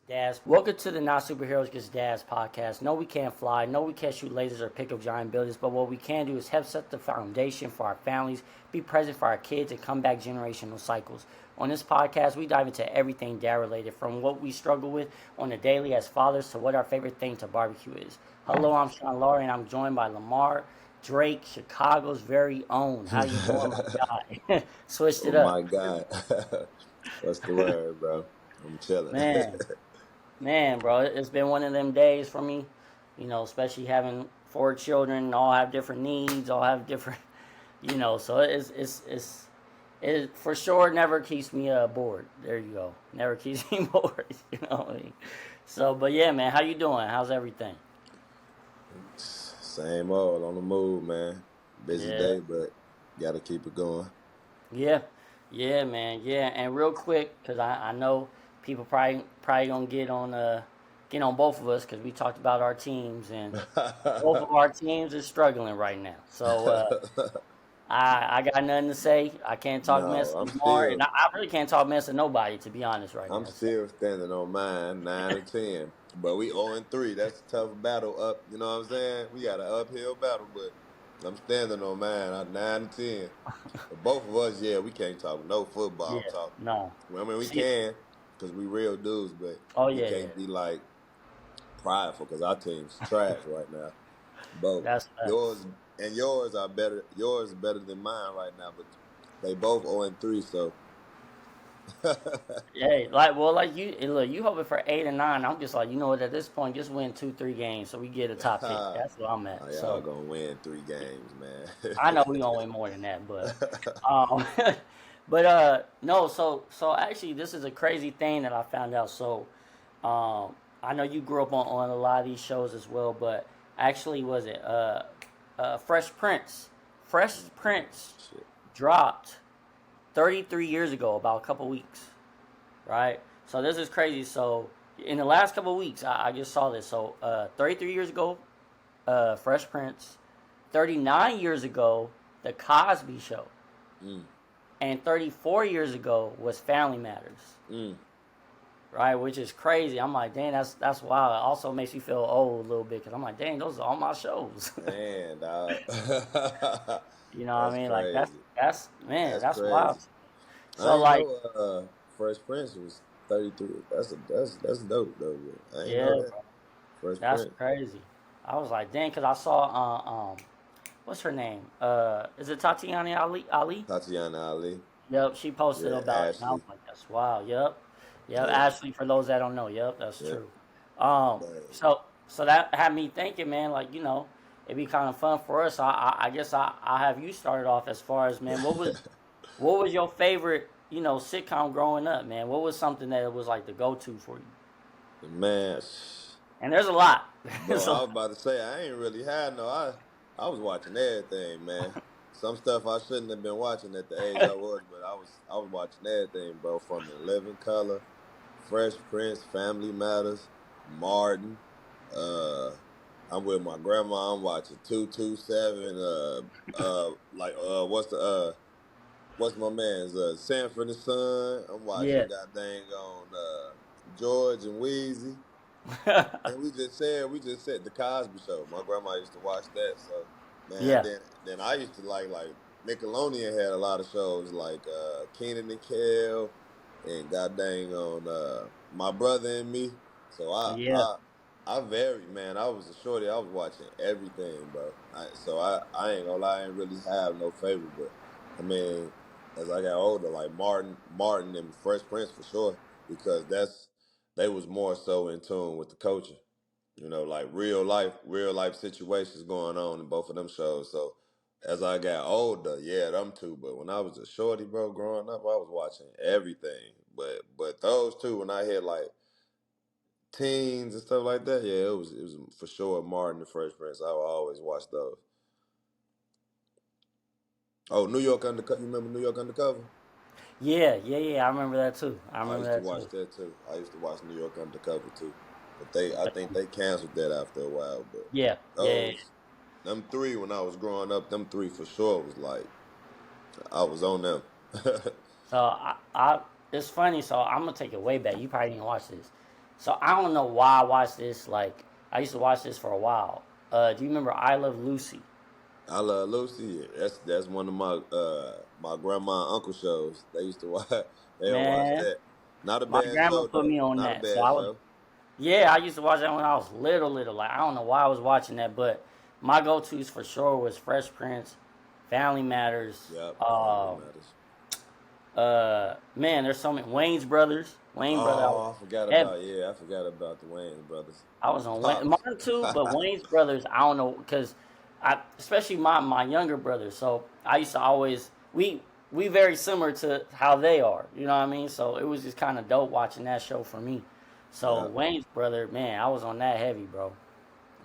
Daz. Welcome to the Not Superheroes Gets Daz podcast. No, we can't fly. No, we can't shoot lasers or pick up giant buildings. But what we can do is help set the foundation for our families, be present for our kids, and combat generational cycles. On this podcast, we dive into everything dad related, from what we struggle with on the daily as fathers to what our favorite thing to barbecue is. Hello, I'm Sean Laurie, and I'm joined by Lamar Drake, Chicago's very own. How you doing, my guy? Switched Oh it up, my God. What's the word, bro? I'm chilling. man. Man, bro, it's been one of them days for me, especially having four children, all have different needs, all have different, so it for sure never keeps me bored. There you go, never keeps me bored. You know what I mean? So, but yeah, man, how you doing? How's everything? Same old on the move, man. Busy Yeah, day, but gotta keep it going. yeah, yeah, man, yeah. And real quick, cause I know people probably gonna get on both of us because we talked about our teams and both of our teams is struggling right now. So I got nothing to say. I can't talk No, mess anymore, and still I really can't talk mess to nobody, to be honest, right I'm now. So still standing on mine, 9 and 10. But we 0-3. That's a tough battle up. You know what I'm saying? We got an uphill battle, but I'm standing on mine. I'm 9 and 10. But both of us, yeah, we can't talk no yeah, football talk. no. Well, I mean, we See, can because we real dudes, but oh we yeah, yeah, can't be like prideful because our team's trash right now. Both that's facts. yours are better. Yours is better than mine right now, but they both 0-3. So Yeah, like you look, you hoping for 8 and 9. I'm just like, you know what? At this point, just win 2, 3 games so we get a top pick. oh, That's where I'm at. y'all So gonna win 3 games, man. I know we gonna win more than that, but um, but no. So actually, this is a crazy thing that I found out. So I know you grew up on a lot of these shows as well, but actually, was it Fresh Prince? Fresh Prince Shit. dropped 33 years ago, about a couple weeks, right? So this is crazy. So in the last couple weeks, I just saw this. So 33 years ago, Fresh Prince. 39 years ago, The Cosby Show. Mm, And 34 years ago was Family Matters, mm. right? Which is crazy. I'm like, dang, that's wild. It also makes me feel old a little bit because I'm like, dang, those are all my shows. Man, dog. You know what I That's mean? Like crazy. that's man, That's that's wild. crazy. I So ain't like, know Fresh Prince was 33. That's dope though. Bro. I ain't know yeah, that. bro, Fresh that's Prince. crazy. I was like, dang, because I saw what's her name? Is it Tatiana Ali? Tatiana Ali. Yep, she posted Yeah, about it, and I was Ashley. like, "That's wild." Yep, yep. Yeah, Ashley, for those that don't know, yep, that's yeah. true. Um, But so that had me thinking, man. Like, it'd be kind of fun for us. I guess I have you started off as far as, man. What was your favorite, sitcom growing up, man? What was something that was like the go to for you? man, And there's a lot. bro, I So was about to say I ain't really had no. I was watching everything, man. Some stuff I shouldn't have been watching at the age I was, but I was watching everything, bro. From In Living Color, Fresh Prince, Family Matters, Martin. Uh, I'm with my grandma. I'm watching 227. What's my man's Sanford and Son. I'm watching yeah, God dang on George and Wheezy. And we just said the Cosby Show. My grandma used to watch that. So man, yeah, then I used to like Nickelodeon had a lot of shows like Keenan and Kel and God dang on My Brother and Me. So yeah. I varied, man. I was a shorty. I was watching everything, bro. So I ain't gonna lie, I ain't really have no favorite, but I mean, as I got older, like Martin and Fresh Prince for sure, because they was more so in tune with the culture. Like real life situations going on in both of them shows. So as I got older, yeah, them two. But when I was a shorty, bro, growing up, I was watching everything. But those two, when I hit like teens and stuff like that, yeah, it was for sure Martin and Fresh Prince. I would always watch those. Oh, New York Undercover. You remember New York Undercover? Yeah, yeah, yeah. I remember that too. I I remember used to that watch too. that too. I used to watch New York Undercover too. But I think they canceled that after a while. But Yeah, yeah, yeah. those, them three when I was growing up, them three for sure was like I was on them. So it's funny. So I'm gonna take it way back. You probably didn't watch this. So I don't know why I watched this. Like I used to watch this for a while. Do you remember I Love Lucy? I Love Lucy. That's one of my grandma and uncle shows. They used to watch. They'll watch Man, that. Not a my bad grandma show put though. me on Not a that. So bad I was show. yeah, I used to watch that when I was little. Like I don't know why I was watching that, but my go tos for sure was Fresh Prince, Family Matters. Yep. Family Matters. Man, there's so many Wayne's Brothers. Wayne brother, I was Oh, I forgot heavy. about I forgot about the Wayans brothers. I was on Wayne, Pops. Martin too, but Wayne's Brothers, I don't know because especially my younger brother. So I used to always we very similar to how they are. You know what I mean? So it was just kind of dope watching that show for me. So Yep. Wayne's brother, man, I was on that heavy, bro.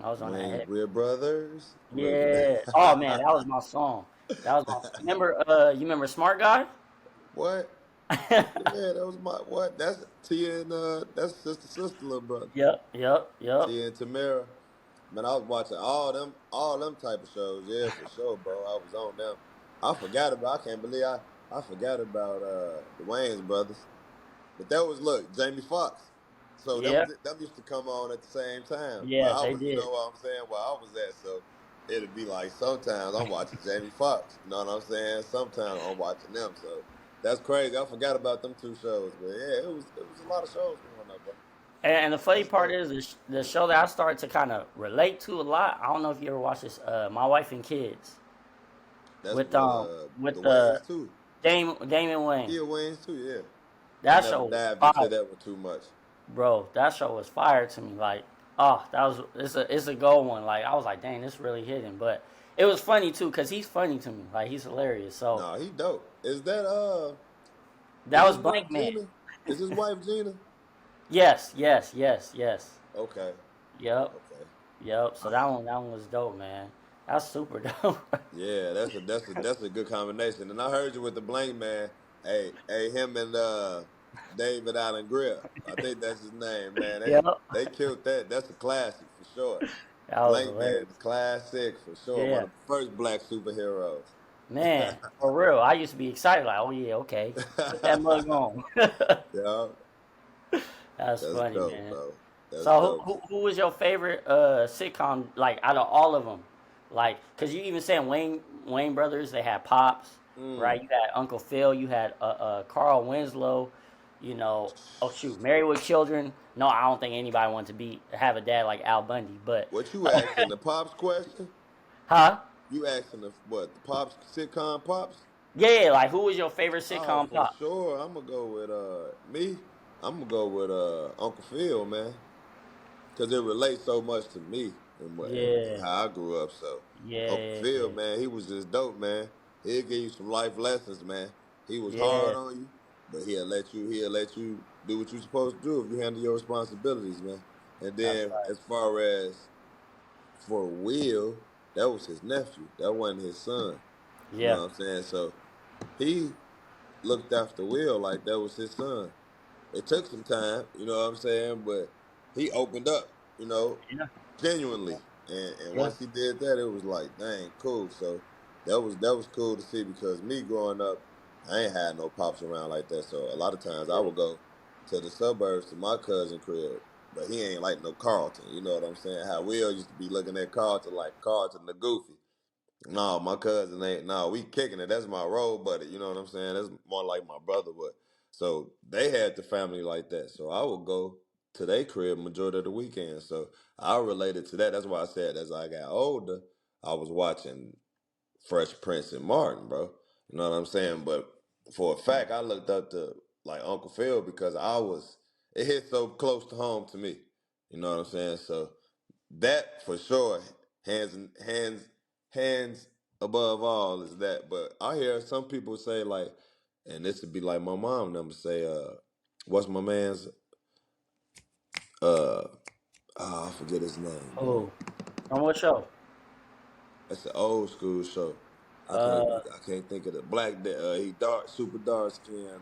I was on that Wayans, heavy. we're brothers. Remember Yeah. Oh man, that was my song. That was my. that? Remember? You remember Smart Guy? What? Yeah, that was my what? That's Tia and that's sister, little brother. Yep. Tia and Tamara. Man, I was watching all them type of shows. Yeah, for sure, bro. I was on them. I forgot about. I can't believe I forgot about the Wayans brothers. But that was look Jamie Foxx. So Yeah. them used to come on at the same time where Yeah, I they was. You did. know what I'm saying? Where I was at. So it'd be like sometimes I'm watching Jamie Foxx. You know what I'm saying? Sometimes I'm watching them. So that's crazy. I forgot about them two shows. But yeah, it was a lot of shows growing up, bro. And the funny That's part dope. is the show that I started to kind of relate to a lot. I don't know if you ever watched this. My Wife and Kids That's with with the Wayans too. Damon Wayne. Yeah, Wayans too. Yeah. I That never show was dived into fire, that one too much. bro. That show was fire to me. Like, oh, that was it's a gold one. Like I was like, dang, this really hitting. But it was funny too because he's funny to me. Like he's hilarious. So Nah, he dope. that Is was his wife Blank Man. Gina? Is his wife Gina? Yes. Okay. Yep. Okay. Yep. So I, that one was dope, man. That's super dope. yeah, that's a good combination. And I heard you with the blank man. Hey, him and David Allen Greer. I think that's his name, man. Yep. They killed that. That's a classic for sure. That was Blank hilarious. Man, classic for sure. One Yeah. of the first black superheroes. Man, for real. I used to be excited, like, oh yeah, okay. Put that mug on. Yeah, That's that's funny, dope, man. bro. That's So dope. who was your favorite sitcom, like out of all of them? Like, cause you even saying Wayne Brothers, they had Pops, right? Mm. You had Uncle Phil, you had Carl Winslow, oh shoot, Married with Children. No, I don't think anybody wanted to have a dad like Al Bundy, but What you asking? The pops question? huh? You asking the what? The pops sitcom pops? Yeah, like who was your favorite Oh, sitcom for pop? sure. I'm gonna go with me. I'm gonna go with Uncle Phil, man, because it relates so much to me and Yeah, how I grew up. So Uncle yeah, Phil, man, he was just dope, man. He'll give you some life lessons, man. He was hard yeah. on you, but he'll let you do what you're supposed to do if you handle your responsibilities, man. And That's then right. as far as for Will, that was his nephew. That wasn't his son. You know Yeah, what I'm saying? So he looked after Will like that was his son. It took some time, you know what I'm saying, but he opened up, yeah, genuinely. And yeah, once he did that, it was like, dang, cool. So that was cool to see because me growing up, I ain't had no pops around like that. So a lot of times I yeah. would go to the suburbs to my cousin crib, but he ain't like no Carlton. You know what I'm saying? How Will used to be looking at Carlton like Carlton the Goofy. No, my cousin ain't. No, we kicking it. That's my role buddy. You know what I'm saying? That's more like my brother. But so they had the family like that. So I would go to their crib majority of the weekend. So I related to that. That's why I said as I got older, I was watching Fresh Prince and Martin, bro. You know what I'm saying? But for a fact, I looked up to like Uncle Phil because it hit so close to home to me. You know what I'm saying? So that for sure, hands above all is that. But I hear some people say like, and this would be like my mom and them say, what's my man's uh I forget his name, bro. Oh, on what show? It's an old school show. I can't Uh, I can't think of the he dark super dark skin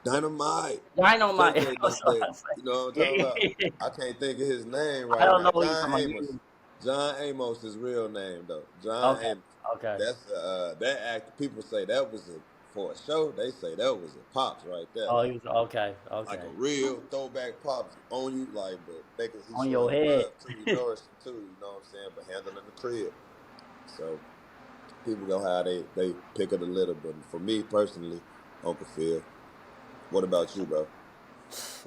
dynamite. Dynamite. That's what I The say. you know what I'm talking about? Yeah. I can't think of his name I right don't now. know what you're talking John about. Amos. John Amos, his real name though. John Okay, Amos. okay. That's that act. People say that was a for a show, they say that was a pops right there, Oh, he like was okay, like a okay. real throwback pops on you, like, but making he On your showing head. love too, nourishing too, you know what I'm saying, but handling the crib. So people go how they pick it a little, but for me personally, Uncle Phil. What about you, bro?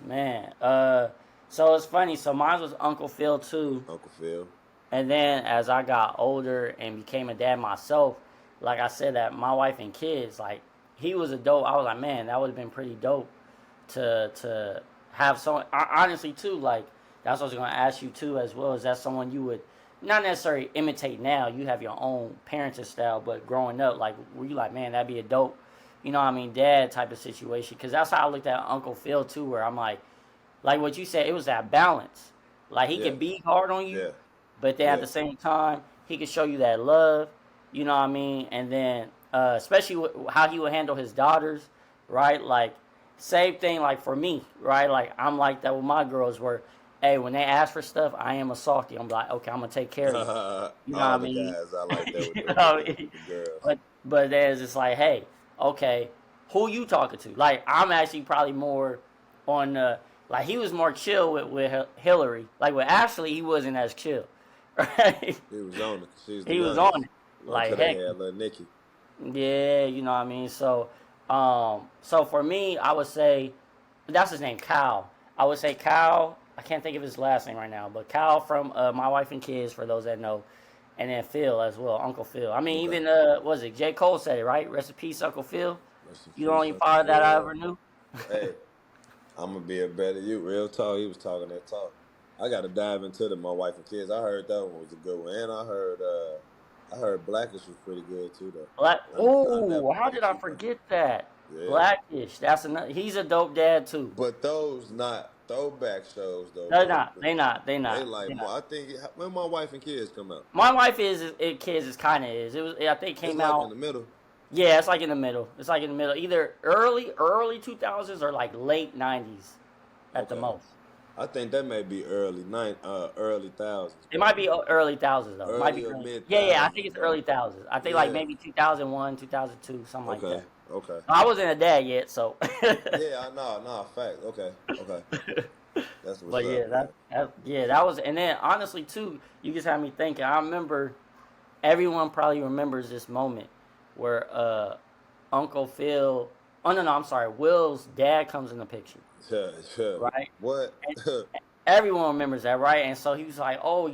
Man, so it's funny. So mine was Uncle Phil too, Uncle Phil. and then as I got older and became a dad myself, like I said, that my wife and kids, like he was a dope. I was like, man, that would have been pretty dope to have someone. Honestly, too, like that's what I was gonna ask you too, as well. Is that someone you would not necessarily imitate now? You have your own parenting style, but growing up, like were you like, man, that'd be a dope, you know what I mean, dad type of situation? Because that's how I looked at Uncle Phil too, where I'm like what you said, it was that balance. Like he Yeah, could be hard on you, yeah, but then at yeah. the same time, he could show you that love. You know what I mean? And then especially how he would handle his daughters, right? Like same thing. Like for me, right? Like I'm like that with my girls. Where, hey, when they ask for stuff, I am a softie. I'm like, okay, I'm gonna take care of you. You know what I All the mean? guys I like that with You the know with what I the mean? with the girls. But then it's just like, hey, okay, who you talking to? Like I'm actually probably more on like he was more chill with Hillary. Like with Ashley, he wasn't as chill, right? He was on it. She's the He was on youngest. it. Like Until they heck, had little Nikki. yeah, you know what I mean. So for me, I would say that's his name, Kyle. I would say Kyle. I can't think of his last name right now, but Kyle from My Wife and Kids, for those that know, and then Phil as well, Uncle Phil. I mean, Okay. even was it J. Cole said it right? Rest in peace, Uncle Phil. Rest in You the peace, only Uncle father that I Phil. ever knew. Hey, I'm gonna be a better you. Real talk. He was talking that talk. I gotta dive into the My Wife and Kids. I heard that one was a good one. And I heard Blackish was pretty good too though. Black. I never Oh, how did finished I it though. forget that? Yeah. Blackish. That's another. He's a dope dad too. But those not throwback shows though, They're bro. not. They not. They They not. like They more. not. I think when My Wife and Kids come out, My wife is it kids is kind of is. It was. I think it it's came like in out. the middle. Yeah, it's like in the middle. It's like in the middle. Either early 2000s or like late 90s at the Okay. most. I think that may be early thousands, It bro. might be early thousands though. It might Early be or early. mid Yeah. I think thousands, it's bro. early thousands. I think like Yeah. maybe 2001, 2002, something like Okay. that. Okay. I wasn't a dad yet, so. Yeah, I know. No, fact. Okay. Okay. That's what's But up, yeah, man. that was, and then honestly too, you just had me thinking. I remember everyone probably remembers this moment where Uncle Phil. Oh no, I'm sorry. Will's dad comes in the picture, Yeah, yeah. right? What? And everyone remembers that, right? And so he was like, "Oh,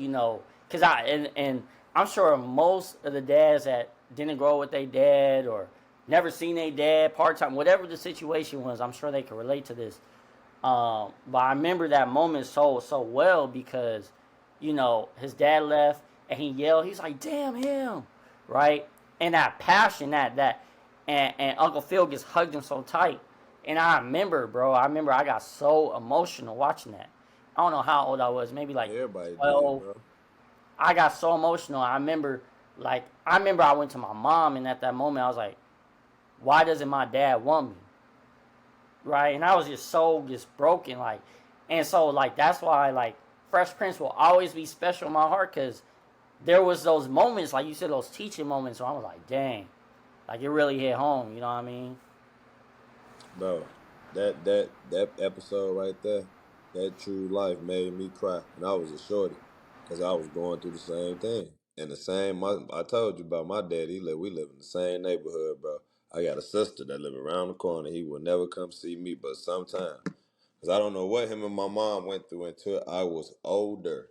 because and I'm sure most of the dads that didn't grow up with their dad or never seen their dad part time, whatever the situation was, I'm sure they could relate to this. But I remember that moment so well because, his dad left and he yelled. He's like, "Damn him!" Right? And that passion, and Uncle Phil just hugged him so tight. And I remember, bro. I remember I got so emotional watching that. I don't know how old I was, maybe like Everybody did, 12. bro. I got so emotional. I remember I went to my mom, and at that moment I was like, "Why doesn't my dad want me?" Right? And I was just so just broken, like, and so like that's why like Fresh Prince will always be special in my heart because there was those moments, like you said, those teaching moments where I was like, dang, like it really hit home. You know what I mean? Bro, that episode right there, that true life made me cry, and I was a shorty, cause I was going through the same thing. And the same, I told you about my dad. We live in the same neighborhood, bro. I got a sister that live around the corner. He would never come see me, but sometime, cause I don't know what him and my mom went through until I was older.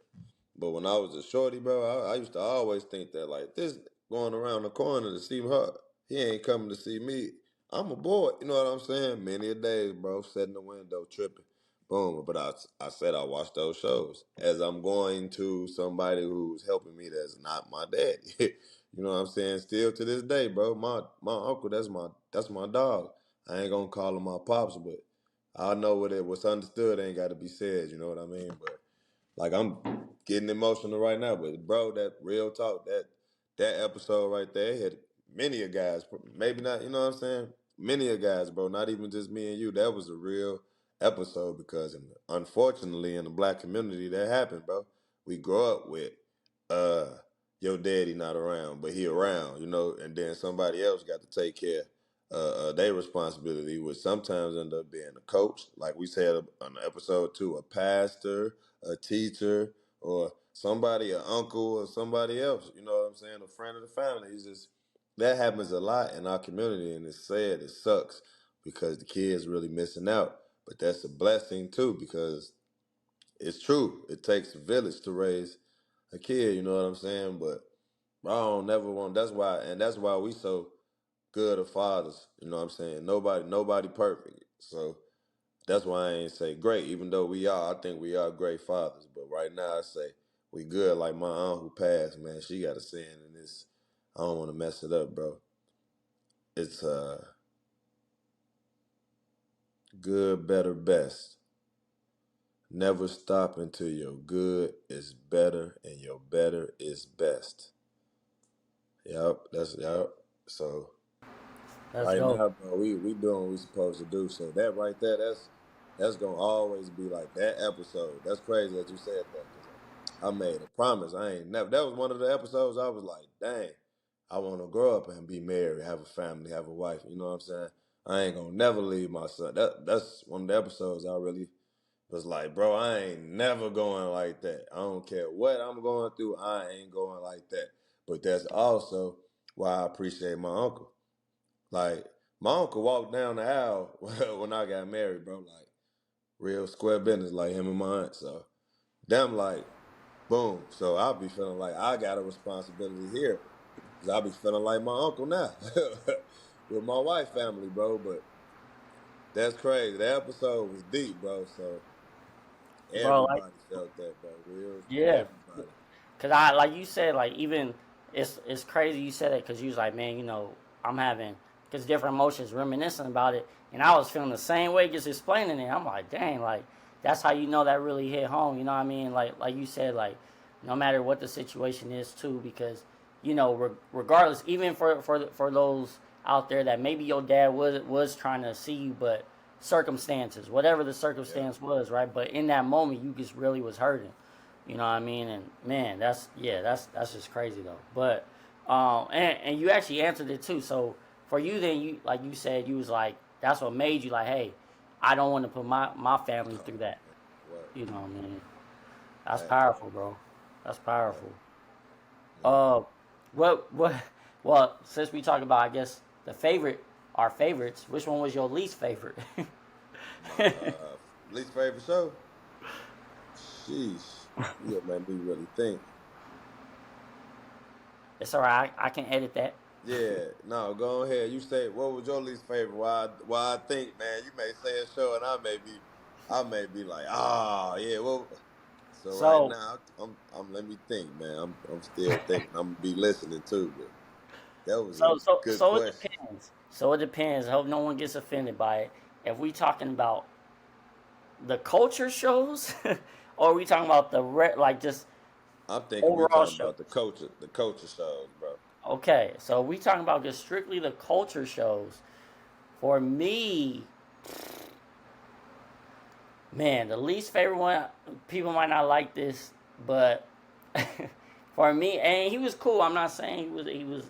But when I was a shorty, bro, I used to always think that like this going around the corner to see her, he ain't coming to see me. I'm a boy, you know what I'm saying? Many a days, bro, sitting in the window tripping. Boom. But I said I watch those shows as I'm going to somebody who's helping me that's not my daddy. You know what I'm saying? Still to this day, bro, my uncle, that's my dog. I ain't gonna call him my pops, but I know what's understood ain't gotta be said, you know what I mean? But like I'm getting emotional right now, but bro, that real talk, that episode right there had many a guys, maybe not, you know what I'm saying? Many a guys, bro, not even just me and you. That was a real episode because unfortunately in the black community that happened, bro. We grow up with uh your daddy not around, but he around, and then somebody else got to take care their responsibility would sometimes end up being a coach, like we said on the episode two, a pastor, a teacher, or somebody, an uncle, or somebody else. You know what I'm saying? A friend of the family. It's just that happens a lot in our community, and it's sad. It sucks because the kids really missing out. But that's a blessing too, because it's true. It takes a village to raise a kid. You know what I'm saying? But I don't never want. That's why we so good of fathers. You know what I'm saying? Nobody perfect. So that's why I ain't say great, even though we are. I think we are great fathers. But right now I say we good. Like my aunt who passed, man, she got a saying in this. I don't want to mess it up, bro. It's good, better, best. Never stop until your good is better and your better is best. Yep. So Let's right go. now, bro, we doing what we supposed to do. So that right there, that's gonna always be like that episode. That's crazy that you said that because I made a promise. I ain't never. That was one of the episodes I was like, dang, I want to grow up and be married, have a family, have a wife. You know what I'm saying? I ain't gonna never leave my son. That's one of the episodes I really was like, bro, I ain't never going like that. I don't care what I'm going through. I ain't going like that. But that's also why I appreciate my uncle. Like my uncle walked down the aisle when I got married, bro. Like real square business, like him and my aunt. So them like boom. So I'll be feeling like I got a responsibility here because I'll be feeling like my uncle now with my wife family, bro. But that's crazy. The episode was deep, bro. So Bro, like, everybody felt that, bro. Real yeah. everybody. Cause I like you said, like even it's crazy you said it because you was like, man, I'm having because different emotions reminiscing about it, and I was feeling the same way just explaining it. I'm like, dang, like that's how you know that really hit home. You know what I mean? Like you said, like no matter what the situation is, too, because regardless, even for those out there that maybe your dad was trying to see you, but circumstances, whatever the Yeah. circumstance was, right? But in that moment, you just really was hurting. You know what I mean? And man, that's just crazy though. But and you actually answered it too. So for you, then you like you said you was like that's what made you like, hey, I don't want to put my family through Oh that. man. What? You know what I mean? That's That part. powerful, bro. That's Yeah. powerful. Yeah. Uh, what? Well, since we talk about, I guess our favorites. Which one was your least favorite? My least favorite show. Sheesh. You gonna make me really think. It's alright. I can edit that. Yeah, no, go ahead. You say what was your least favorite? Why I think, man, you may say a show and I may be like, yeah, well so right So now I'm let me think, man. I'm still thinking. I'm gonna be listening too, but that was a good So it question. depends. So it depends. I hope no one gets offended by it. If we talking about the culture shows, or are we talking about like just I'm thinking we overall talking shows? about the culture shows, bro. Okay, so we talking about just strictly the culture shows. For me, man, the least favorite one. People might not like this, but for me, and he was cool. I'm not saying he was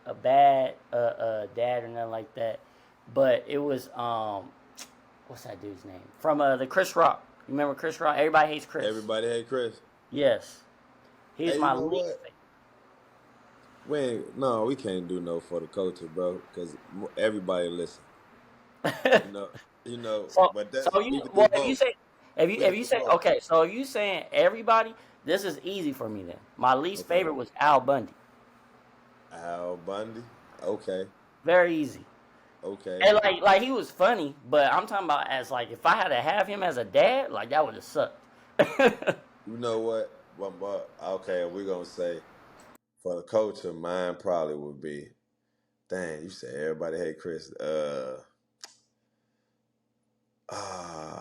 a bad dad or nothing like that, but it was what's that dude's name from the Chris Rock? You remember Chris Rock? Everybody hates Chris. Everybody hate Chris. Yes, he's Hey, you my know least what? favorite. No, we can't do no for the culture, bro, because everybody listen. You know, So, but so we you could do well, if you both. say, We if could you do say, both. okay, so if you saying everybody, this is easy for me then. My least Okay. favorite was Al Bundy. Al Bundy. Okay. Very easy. Okay. And like he was funny, but I'm talking about as like if I had to have him as a dad, like that would have sucked. You know what? Okay, we're gonna say for the culture, mine probably would be. Dang, you said everybody hate Chris.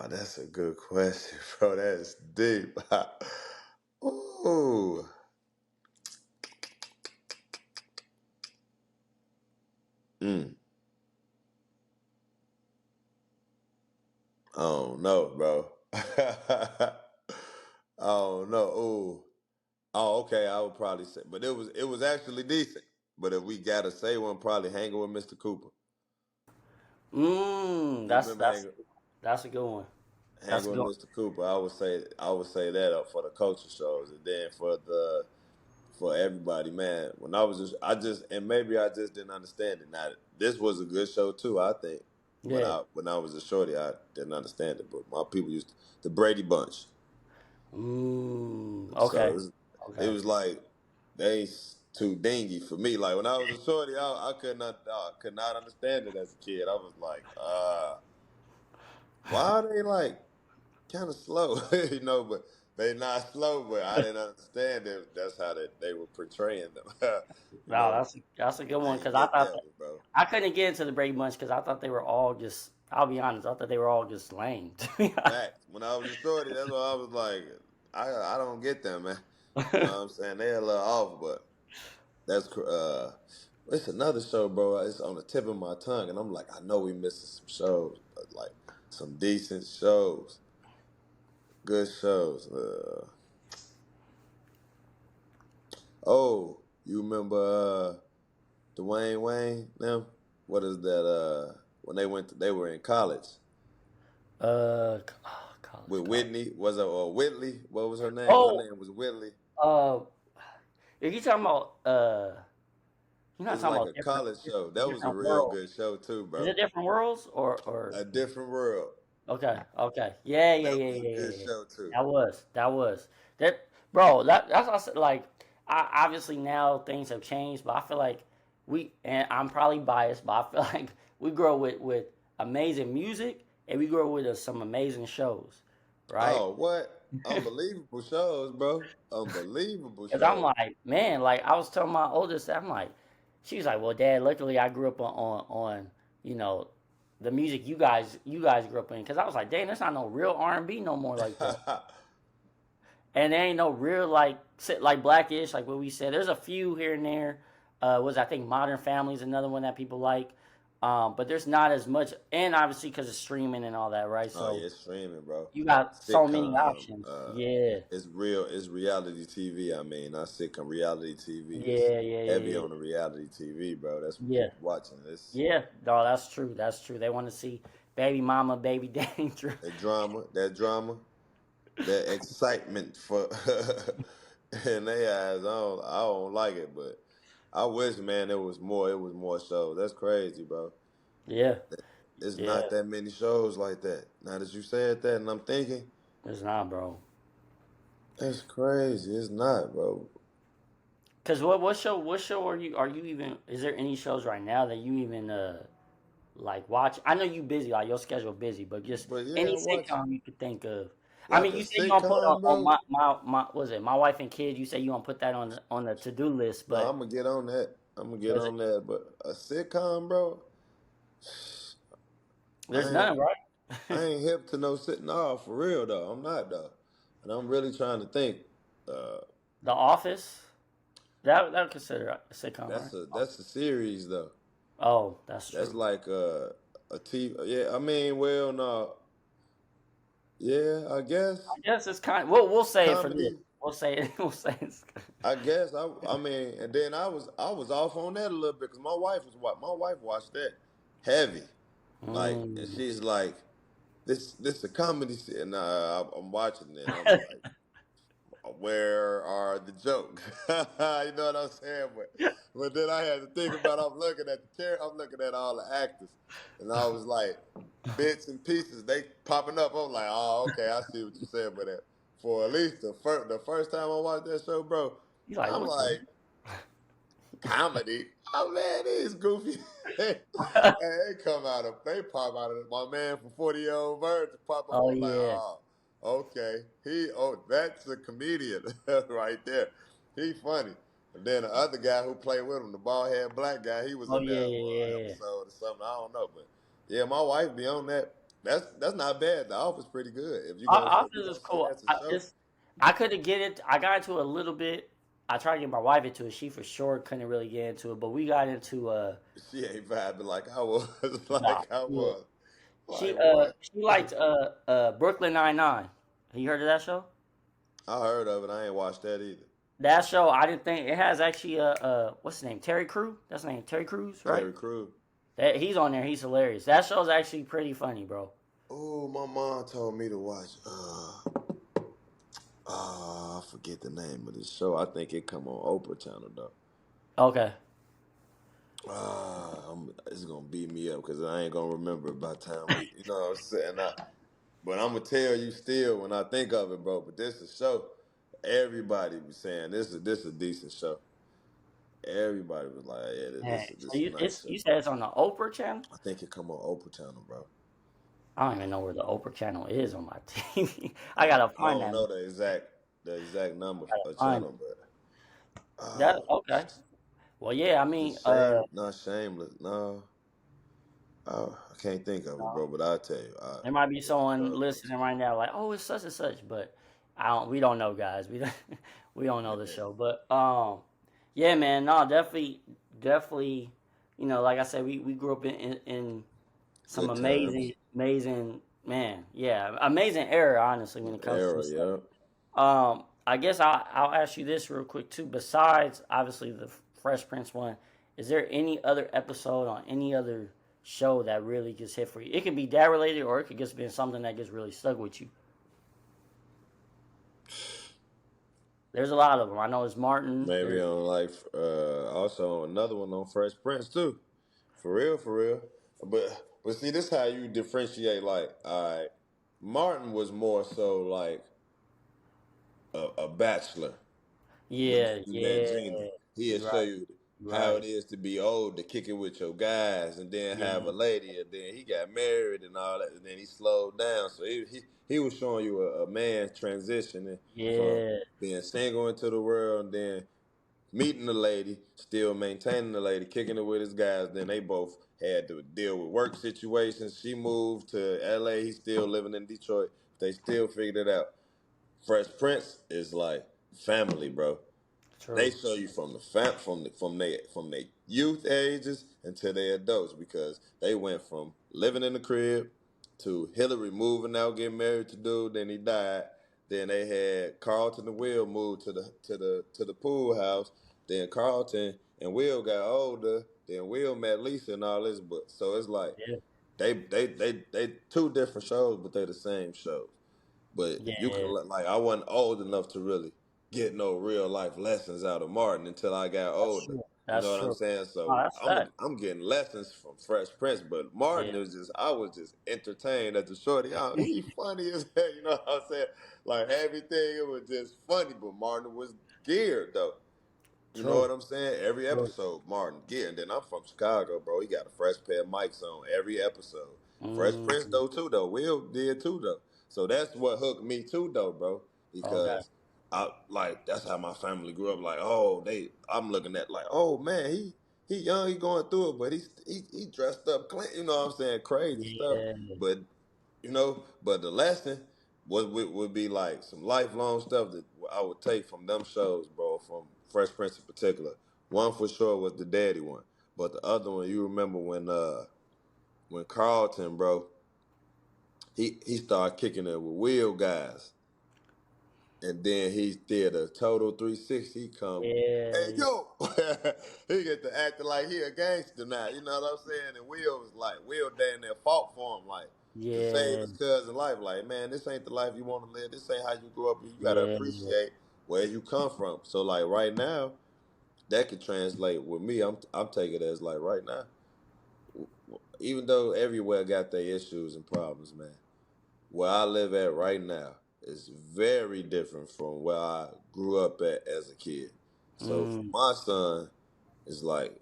That's a good question, bro. That's deep. Ooh. Mm. Oh no, bro. Oh no. Ooh. Oh, okay. I would probably say, but it was actually decent. But if we gotta say one, probably hanging with Mr. Cooper. Mm, You remember that's a good one. That's hang a with good one. Mr. Cooper? I would say that up for the culture shows, and then for everybody, man. When I was just, I just, and maybe I just didn't understand it. Now, this was a good show too. I think Yeah. when I was a shorty, I didn't understand it, but my people used the Brady Bunch. Mm, So okay. it Okay. was like they ain't too dingy for me. Like when I was a shorty, I could not understand it as a kid. I was like, why are they like kind of slow, but they not slow, but I didn't understand it. That's how they were portraying them. you Wow, know, that's a good I one ain't because I get thought that that one, bro. I couldn't get into the Brady Bunch because I thought they were all just. I'll be honest, I thought they were all just lame. Facts. When I was a shorty, that's why I was like, I don't get them, man. You know what I'm saying? They're a little off, but it's another show, bro. It's on the tip of my tongue, and I'm like, I know we missing some shows, but like some decent shows, good shows. Oh, you remember Dwayne Wayne? Them? What is that? When they were in college College, with college. Whitney. Was it or Whitley? What was her name? Her Oh, name was Whitley. uh, if you talking about you're It not was talking like about a college show. That was a different real worlds. good show too, Is bro. it different worlds or A Different World. okay, okay. Yeah, yeah, That yeah, was a yeah, good yeah, yeah. show too. That was that, bro. That's what I said. Like, I obviously now things have changed, but I feel like and I'm probably biased, but I feel like we grow with amazing music and we grow with some amazing shows, right? Oh, what? Unbelievable shows, bro. Unbelievable Because I'm shows. like, man, like I was telling my oldest, I'm like, she's like, well, Dad, luckily I grew up on you know the music you guys grew up in. Because I was like, dang, there's not no real R&B no more like that. And there ain't no real like Blackish, like what we said. There's a few here and there. Was I think Modern Family is another one that people like, but there's not as much. And obviously because of streaming and all that, right? Oh So yeah, it's streaming, bro. you got so many Sitcom. options. Yeah, It's real. It's reality TV. I mean, not sitcom. Reality TV. It's yeah, yeah, heavy yeah, on the reality TV, bro. That's what yeah, people watching. It's yeah. No, that's true. That's true. They want to see baby mama, baby danger. that excitement for in their eyes. I don't like it, but I wish, man, it was more. It was more shows. That's crazy, bro. Yeah, It's yeah. not that many shows like that. Now that you said that, and I'm thinking, It's not, bro. that's crazy. It's not, bro. Cause what show are you even? Is there any shows right now that you even like watch? I know you busy, like your schedule busy, but just But yeah, any I watch sitcom you could think of. I like mean, a you say you gonna put sitcom, on bro. my was it my wife and kids? You say you gonna put that on the to do list, No, but I'm gonna get on that. I'm gonna get was it, on that. But a sitcom, bro, there's I ain't none, right? I ain't hip to no sitting. No, for real though. I'm not though, and I'm really trying to think. Uh, The Office, that would consider a sitcom, right? that's a series though. Oh, that's That's true. like a TV. Yeah, I mean, well, no, yeah, I guess I guess it's kind. We'll say it for this. comedy. We'll say it. We'll say it's. I guess I mean, and then I was off on that a little bit because my wife watched that heavy, like, and Mm. she's like, this a comedy, and I'm watching it. And I'm like, where are the jokes? You know what I'm saying? But then I had to think about. I'm looking at the chair. I'm looking at all the actors, and I was like, bits and pieces they popping up. I'm like, oh, okay, I see what you said. But for at least the first time I watched that show, bro, He's like, I'm what the? like, comedy. Oh man, these goofy. Hey, they pop out of my man from 40-Year-Old Virgin pop up. Oh I'm like, yeah. oh, okay. That's a comedian right there. He funny. And then the other guy who played with him, the bald head black guy, he was Oh in yeah, there for an yeah, yeah. episode or something. I don't know, but yeah, my wife be on that. That's not bad. The office pretty good. If you Office is gonna say cool. that's a show, I couldn't get it. I got into it a little bit. I tried to get my wife into it. She for sure couldn't really get into it. But we got into she ain't vibing like I was. nah, like I yeah. was. She Like what? she liked Brooklyn 99. Have you heard of that show? I heard of it. I ain't watched that either. That show I didn't think it has actually what's his name? Terry Crew? That's his name, Terry Crews, right? Terry Crews. That he's on there. He's hilarious. That show's actually pretty funny, bro. Oh, my mom told me to watch. I forget the name of this show. I think it come on Oprah channel though. Okay. It's gonna beat me up because I ain't gonna remember by the time we, you know what I'm saying. But I'm gonna tell you still when I think of it, bro. But this is a show. Everybody be saying this is a decent show. Everybody was like, yeah, Man, so this is a nice show. you said it's on the Oprah channel? I think it come on Oprah channel, bro. I don't even know where the Oprah channel is on my TV. I gotta I find don't that. know the exact number Gotta of find channel, but that. oh, Okay. Well, yeah. I is mean, it shame? Not shameless. No, I can't think of it, no. bro. But I'll tell you, There might be it's a someone show I go to. listening right now, like, oh, it's such and such, but I don't. We don't know, guys. We don't. We don't know the Yeah. show, but yeah, man. No, definitely, definitely. You know, like I said, we grew up in some Good times. amazing, man. Yeah, amazing era, honestly, when it comes to Era, this stuff. yeah. I guess I'll ask you this real quick too. Besides, obviously, the Fresh Prince one, is there any other episode on any other show that really just hit for you? It could be dad related, or it could just be something that just really stuck with you. There's a lot of them. I know it's Martin. Maybe There's on like also another one on Fresh Prince too. For real, for real. But see, this how you differentiate. Like, all right, Martin was more so like a bachelor. When yeah, you met yeah. Gina, he'll You're show right. you You're how right. it is to be old, to kick it with your guys, and then have Yeah, a lady, and then he got married and all that, and then he slowed down. So he was showing you a man transitioning from yeah, being single into the world, and then meeting the lady, still maintaining the lady, kicking it with his guys. Then they both had to deal with work situations. She moved to LA. He's still living in Detroit. They still figured it out. Fresh Prince is like family, bro. They true. show you from the from their youth ages until they adults because they went from living in the crib to Hillary moving out, getting married to dude, then he died. Then they had Carlton and Will move to the pool house. Then Carlton and Will got older. Then Will met Lisa and all this. But so it's like Yeah, they two different shows, but they the same shows. But you could yeah. like I wasn't old enough to really get no real life lessons out of Martin until I got That's older. true. You know That's what I'm true. saying? Oh, So that's I'm fact. I'm getting lessons from Fresh Prince, but Martin Yeah, is just I was just entertained at the shorty. He funny as hell. You know what I'm saying? Like everything, it was just funny. But Martin was geared though. You know true. what I'm saying? Every True. episode, Martin Gear. And then I'm from Chicago, bro. He got a fresh pair of mics on every episode. Fresh Prince Mm, though too though. Will did too though. So that's what hooked me too though, bro. okay. Because I like that's how my family grew up. Like, oh, I'm looking at like, oh man, he young, he going through it, but he dressed up clean, you know what I'm saying? Crazy stuff. Yeah. But but the lesson would be like some lifelong stuff that I would take from them shows, bro, from Fresh Prince in particular. One for sure was the daddy one, but the other one, you remember when Carlton, bro, he started kicking it with Will guys, and then he did a total 360. He come, hey Yeah. yo, he get to acting like he a gangster now. You know what I'm saying? And Will was like, Will damn near fought for him, like to save Yeah. his cousin life. Like, man, this ain't the life you want to live. This ain't how you grew up. You gotta Yeah. appreciate where you come from. So like right now, that could translate with me. I'm taking it as like right now, even though everywhere got their issues and problems, man. Where I live at right now is very different from where I grew up at as a kid. So for Mm, my son, it's like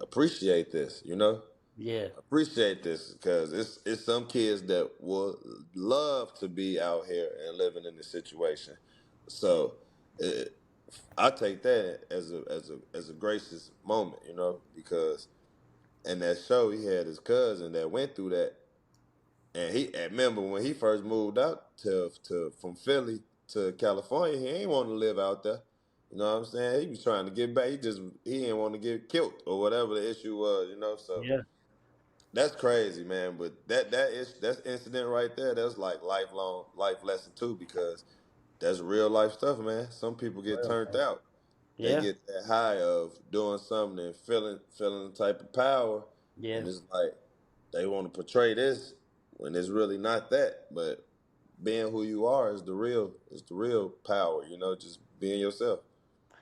appreciate this, you know? yeah. Appreciate this because it's some kids that will love to be out here and living in this situation. So it, I take that as a gracious moment, you know, because in that show he had his cousin that went through that. And remember when he first moved out to from Philly to California, he ain't want to live out there. You know what I'm saying? He was trying to get back. He didn't want to get killed or whatever the issue was. You know, so Yeah. that's crazy, man. But that's incident right there. That's like lifelong life lesson too, because that's real life stuff, man. Some people get Real, turned bro. out. They Yeah. get that high of doing something and feeling the type of power, Yeah. and it's like they want to portray this when it's really not that. But being who you are is the real power. You know, just being yourself.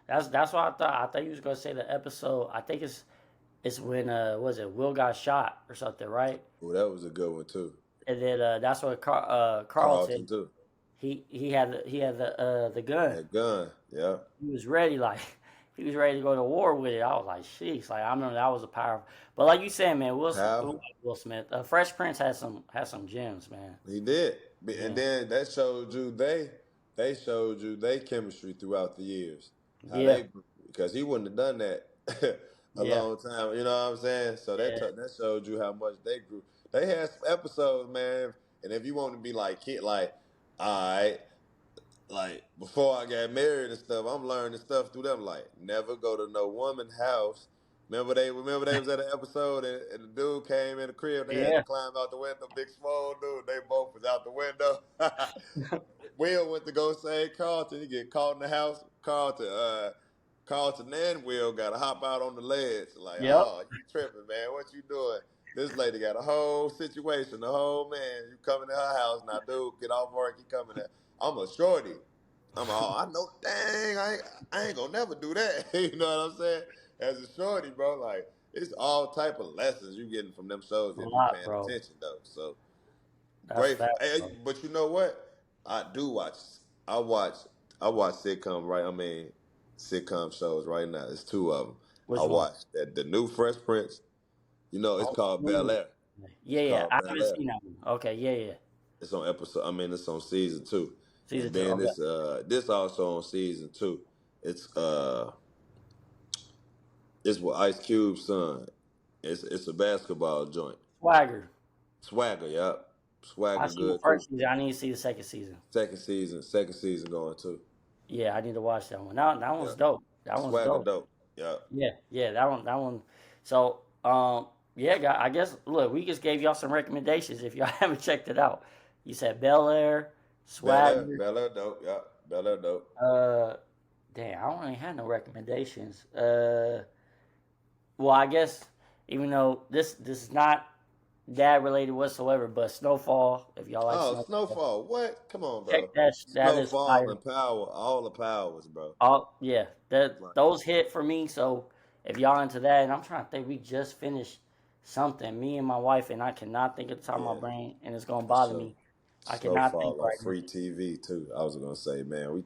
That's what I thought. I thought you was gonna say the episode. I think it's when was it Will got shot or something, right? Well, that was a good one too. And then that's what Carlton Carlton too. he had the gun. That gun. Yeah. He was ready, like he was ready to go to war with it. I was like, sheesh, like I remember that was a powerful. But like you said, man, How Will Smith, Fresh Prince has some gems, man. he did, and Yeah, then that showed you they showed you they chemistry throughout the years, how yeah, they grew, because he wouldn't have done that a yeah, long time. You know what I'm saying? So yeah, that showed you how much they grew. They had some episodes, man, and if you want to be like kid, like all right. Like before I got married and stuff, I'm learning stuff through them. Like never go to no woman's house. Remember they was at an episode and the dude came in the crib. They had to yeah. climb out the window. Big small dude. They both was out the window. Will went to go save Carlton. He get caught in the house. Carlton and Will got to hop out on the ledge. Like, Yep. oh, you tripping, man? What you doing? This lady got a whole situation. The whole man, you coming to her house now, dude. Get off work. You coming there? I'm a shorty. I know. Dang, I ain't gonna never do that. You know what I'm saying? As a shorty, bro, like it's all type of lessons you getting from them shows A if you lot, paying bro. attention though. So That's grateful. fact, Hey, bro. but you know what? I do watch. I watch. I watch sitcom. Right. I mean, sitcom shows right now. It's two of them. I Which one? watch that the new Fresh Prince. You know, it's Oh, called Bel ooh. Air. Yeah, It's yeah. called I Bel haven't Air. seen that one. Okay, yeah, yeah. It's on episode. I mean, it's on season two, Season and two. then Okay. this also on season two. It's it's with Ice Cube's son. It's a basketball joint. Swagger. Swagger, yep. I Swagger seen the good too. first season. I need to see the second season. Second season going too. Yeah, I need to watch that one. That one's Yep. dope. That one's Swagger dope. dope. Yep. Yeah, yeah, that one. So, yeah, I guess look, we just gave y'all some recommendations if y'all haven't checked it out. You said Bel Air, Swagger. Bel Air dope. Yep. Bel Air dope. Uh, damn, I don't really have no recommendations. Well, I guess even though this is not dad related whatsoever, but Snowfall. If y'all like Oh, Snowfall, Snowfall. What? Come on, check bro. that is Snowfall fire. and Power. All the powers, bro. All yeah, Like, those hit for me. So if y'all into that, and I'm trying to think, we just finished something. Me and my wife, and I cannot think at the top of my yeah, brain, and it's gonna for bother sure. me. I cannot think Snowfall on right now. free TV too. I was gonna say, man, we,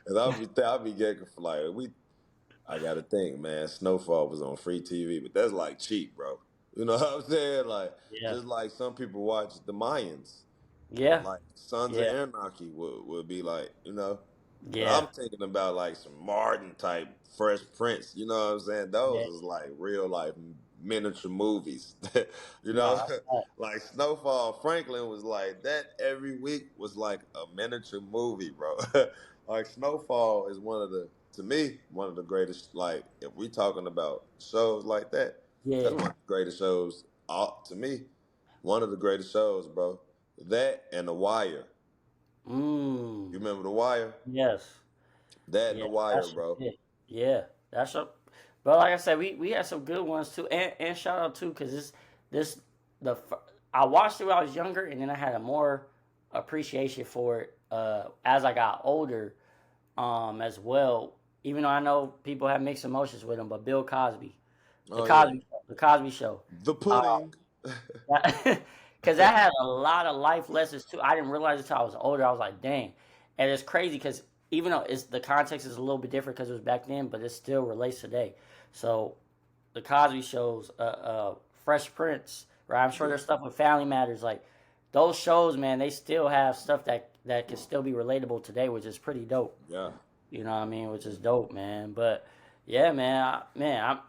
and I'll be getting for like we. I gotta think, man. Snowfall was on free TV, but that's like cheap, bro. You know what I'm saying? Like Yeah, just like some people watch the Mayans, yeah, like Sons of yeah, Anarchy would be like, you know. But yeah, I'm thinking about like some Martin type Fresh Prince. You know what I'm saying? Those yeah. is like real life miniature movies. You No, know, that's that. like Snowfall Franklin was like that every week was like a miniature movie, bro. Like Snowfall is one of the to me one of the greatest. Like if we talking about shows like that, that's Yeah. one of the greatest shows. To me, one of the greatest shows, bro. That and The Wire. Mm. You remember The Wire? Yes. That and Yeah. The Wire, That's bro. it. Yeah. That's a. But like I said, we had some good ones too, and shout out too, because this the I watched it when I was younger, and then I had a more appreciation for it as I got older, as well. Even though I know people have mixed emotions with him, but Bill Cosby, Oh yeah, The Cosby Show. the pudding. Because that had a lot of life lessons too. I didn't realize it until I was older. I was like, dang. And it's crazy because even though the context is a little bit different because it was back then, but it still relates today. So the Cosby shows, Fresh Prince, right? I'm sure Yeah, there's stuff with Family Matters. Like those shows, man, they still have stuff that can still be relatable today, which is pretty dope. yeah. You know what I mean? Which is dope, man. But yeah, man, I'm.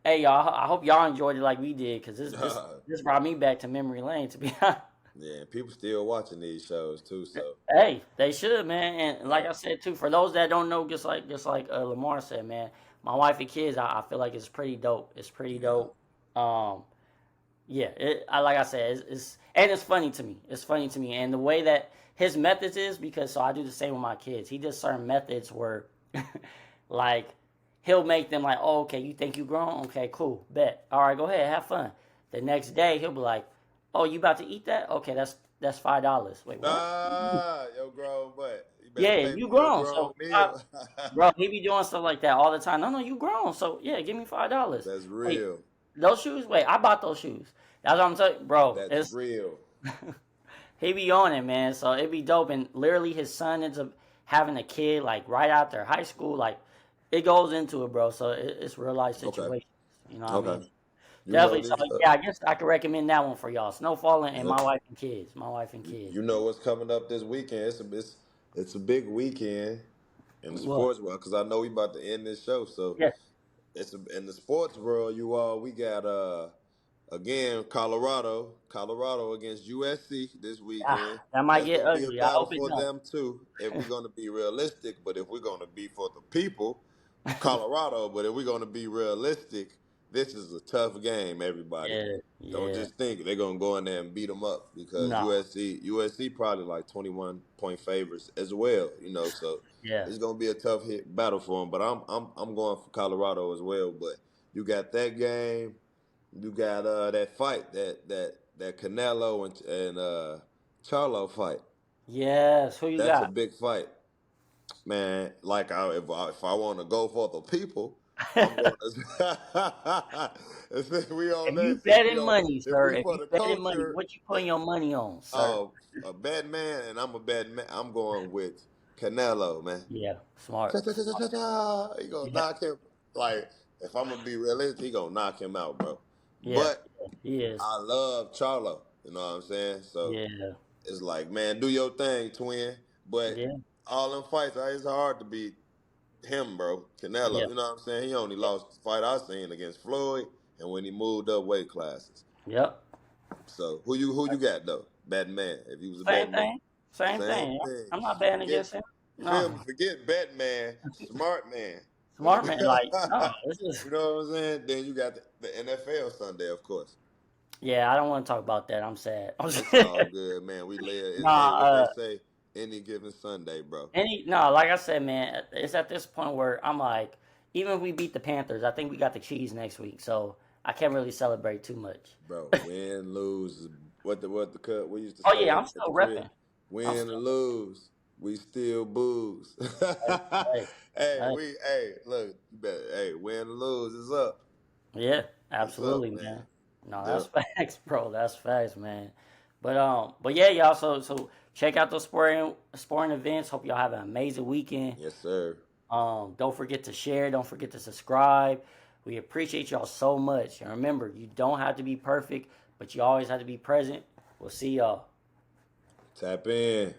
Hey y'all, I hope y'all enjoyed it like we did, cause this brought me back to memory lane. To be honest, Yeah, people still watching these shows too. So hey, they should, man. And like yeah, I said too, for those that don't know, just like Lamar said, man, my wife and kids, I feel like it's pretty dope. It's pretty yeah, dope. Um, yeah, like I said, it's and it's funny to me. It's funny to me, and the way that his methods is because so I do the same with my kids. He does certain methods where, like, he'll make them like, oh, okay, you think you grown? Okay, cool, bet. All right, go ahead, have fun. The next day he'll be like, "Oh, you about to eat that? Okay, that's $5." Wait, what? Yo, grown butt. You better Yeah, pay you for your grown, grown so meal. bro, he be doing stuff like that all the time. No, you grown, so yeah, give me $5. That's Wait, real. those shoes? Wait, I bought those shoes. That's what I'm saying, bro. That's It's real. he be on it, man. So it be dope, and literally his son ends up having a kid like right after high school. Like it goes into it, bro. So it's real life Okay. situations. You know what I mean? Okay. You know Definitely. So this. yeah, I guess I could recommend that one for y'all. Snowfalling and Yep. my wife and kids. My wife and kids. You know what's coming up this weekend? It's a big weekend in the What? sports world because I know we about to end this show. So Yeah. in the sports world, you all we got again Colorado against USC this weekend. That might That's get gonna be a ugly. I battle hope it for don't. them too. If we're gonna be realistic, but if we're gonna be for the people, Colorado. But if we're gonna be realistic, this is a tough game. Everybody, Yeah. don't Yeah. just think they're gonna go in there and beat them up because No. USC probably like 21-point favorites as well. So Yeah. it's gonna be a tough hit battle for them. But I'm going for Colorado as well. But you got that game. You got that fight that Canelo and Charlo fight. Yes. Who you That's a got? big fight, man. Like if I want to go for the people, I'm going to. Since we on If you that, since we betting on, money, if sir, we if for you the betting money, culture, what you putting your money on, sir? a bad man, and I'm a bad man. I'm going with Canelo, man. Yeah, smart. Smart. Cha-cha-cha-cha-cha. He gonna Yeah, knock him. Like if I'm gonna be realistic, he gonna knock him out, bro. yeah, But yeah. He is. I love Charlo. You know what I'm saying? So Yeah, it's like, man, do your thing, twin. But yeah, all them fights, it's hard to beat him, bro. yeah, Canelo. You know what I'm saying? He only yeah. lost the fight I seen against Floyd and when he moved up weight classes. Yep. So who you got though? Batman. If he was a Same Batman. thing. Same Same thing. thing. I'm not betting Forget against him. you feel No, me? Forget Batman. Smart man. When you smart man. Like no, this is. you know what I'm saying? Then you got the NFL Sunday, of course. Yeah, I don't want to talk about that. I'm sad. It's all good, man. We live hey, Nah. what they say, any given Sunday, bro. Like I said, man, it's at this point where I'm like, even if we beat the Panthers, I think we got the Chiefs next week, so I can't really celebrate too much. Bro, win, lose. What the cut we used to Oh say yeah, at, I'm at the still crib. repping. I'm Win or still lose, we still booze. hey, hey, hey. hey, look, you better, hey, win or lose is up. Yeah, It's up, absolutely, man. man. No, that's Yep. facts, bro. That's facts, man. But yeah, y'all. So check out those sporting events. Hope y'all have an amazing weekend. Yes, sir. Don't forget to share. Don't forget to subscribe. We appreciate y'all so much. And remember, you don't have to be perfect, but you always have to be present. We'll see y'all. Tap in.